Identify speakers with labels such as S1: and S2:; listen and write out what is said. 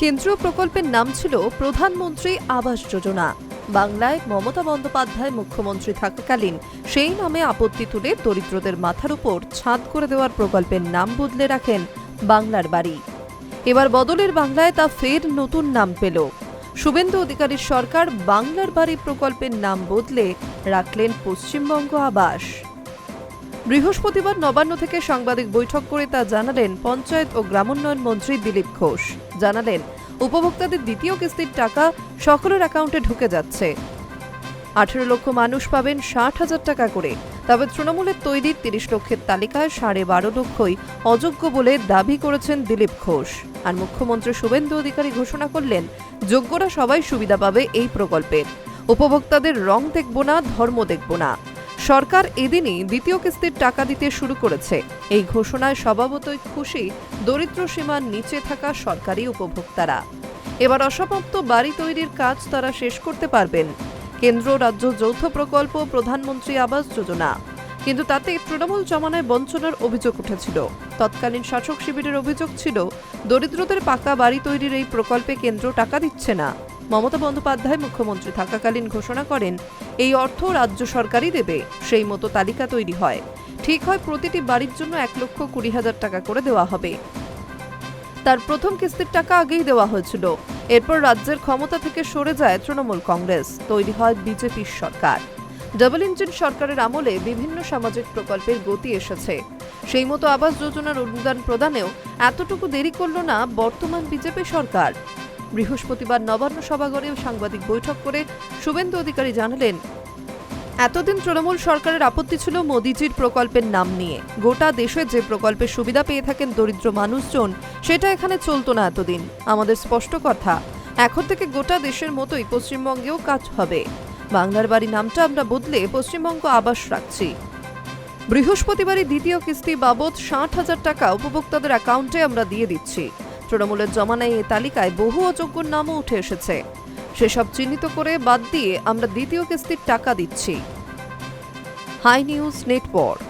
S1: কেন্দ্রীয় প্রকল্পের নাম ছিল প্রধানমন্ত্রী আবাস যোজনা। বাংলায় মমতা বন্দ্যোপাধ্যায় মুখ্যমন্ত্রী থাকাকালীন সেই নামে আপত্তি তুলে দরিদ্রদের মাথার উপর ছাদ করে দেওয়ার প্রকল্পের নাম বদলে রাখেন বাংলার বাড়ি। এবার বদলের বাংলায় তা ফের নতুন নাম পেল। শুভেন্দু অধিকারীর সরকার বাংলার বাড়ি প্রকল্পের নাম বদলে রাখলেন পশ্চিমবঙ্গ আবাস। বৃহস্পতিবার নবান্ন থেকে সাংবাদিক বৈঠক করে তা জানালেন পঞ্চায়েত ও গ্রামোন্নয়ন মন্ত্রী দিলীপ ঘোষ। জানালেন, উপভোক্তাদের দ্বিতীয় কিস্তির টাকা সকলের অ্যাকাউন্টে ঢুকে যাচ্ছে। 18 লক্ষ মানুষ পাবেন 60,000 টাকা করে। তবে তৃণমূলের তৈরি 30 লক্ষের তালিকায় 12.5 লক্ষই অযোগ্য বলে দাবি করেছেন দিলীপ ঘোষ। আর মুখ্যমন্ত্রী শুভেন্দু অধিকারী ঘোষণা করলেন, যোগ্যরা সবাই সুবিধা পাবে এই প্রকল্পের। উপভোক্তাদের রং দেখব না, ধর্ম দেখব না। সরকার এদিনই দ্বিতীয় কিস্তির টাকা দিতে শুরু করেছে। এই ঘোষণায় স্বভাবতই খুশি দরিদ্র সীমার নিচে থাকা সরকারি উপভোক্তারা। এবার অসমাপ্ত বাড়ি তৈরির কাজ তারা শেষ করতে পারবেন। কেন্দ্র রাজ্য যৌথ প্রকল্প প্রধানমন্ত্রী আবাস যোজনা, কিন্তু তাতে তৃণমূল জমানায় বঞ্চনার অভিযোগ উঠেছিল। তৎকালীন শাসক শিবিরের অভিযোগ ছিল, দরিদ্রদের পাকা বাড়ি তৈরির এই প্রকল্পে কেন্দ্র টাকা দিচ্ছে না। মমতা বন্দ্যোপাধ্যায় মুখ্যমন্ত্রী থাকাকালীন ঘোষণা করেন, এই অর্থ রাজ্য সরকারই দেবে। সেই মতো তালিকা তৈরি হয়। ঠিক হয় প্রতিটি বাড়ির জন্য 1,20,000 টাকা করে দেওয়া হবে। তার প্রথম কিস্তির টাকা আগেই দেওয়া হয়েছিল। এরপর রাজ্যের ক্ষমতা থেকে সরে যায় তৃণমূল কংগ্রেস, তৈরি হয় বিজেপির সরকার। ডাবল ইঞ্জিন সরকারের আমলে বিভিন্ন সামাজিক প্রকল্পের গতি এসেছে। সেই মতো আবাস যোজনার অনুদান প্রদানেও এতটুকু দেরি করল না বর্তমান বিজেপি সরকার। বৃহস্পতিবার নবান্ন সভাঘরে সাংবাদিক বৈঠক করে শুভেন্দু অধিকারী জানালেন, এতদিন তৃণমূল সরকারের আপত্তি ছিল মোদিজির প্রকল্পের নাম নিয়ে। গোটা দেশে যে প্রকল্পের সুবিধা পেয়ে থাকেন দরিদ্র মানুষজন, সেটা এখানে চলতো না এতদিন। আমাদের স্পষ্ট কথা, এখন থেকে গোটা দেশের মতোই পশ্চিমবঙ্গেও কাজ হবে। বাংলার বাড়ি নামটা আমরা বদলে পশ্চিমবঙ্গ আবাস রাখছি। বৃহস্পতিবারই দ্বিতীয় কিস্তি বাবদ 60,000 টাকা উপভোক্তাদের অ্যাকাউন্টে আমরা দিয়ে দিচ্ছি। তৃণমূলের জমানায় এই তালিকায় বহু অযোগ্যর নামও উঠে এসেছে। সেসব চিহ্নিত করে বাদ দিয়ে আমরা দ্বিতীয় কিস্তির টাকা দিচ্ছি। Hi News network.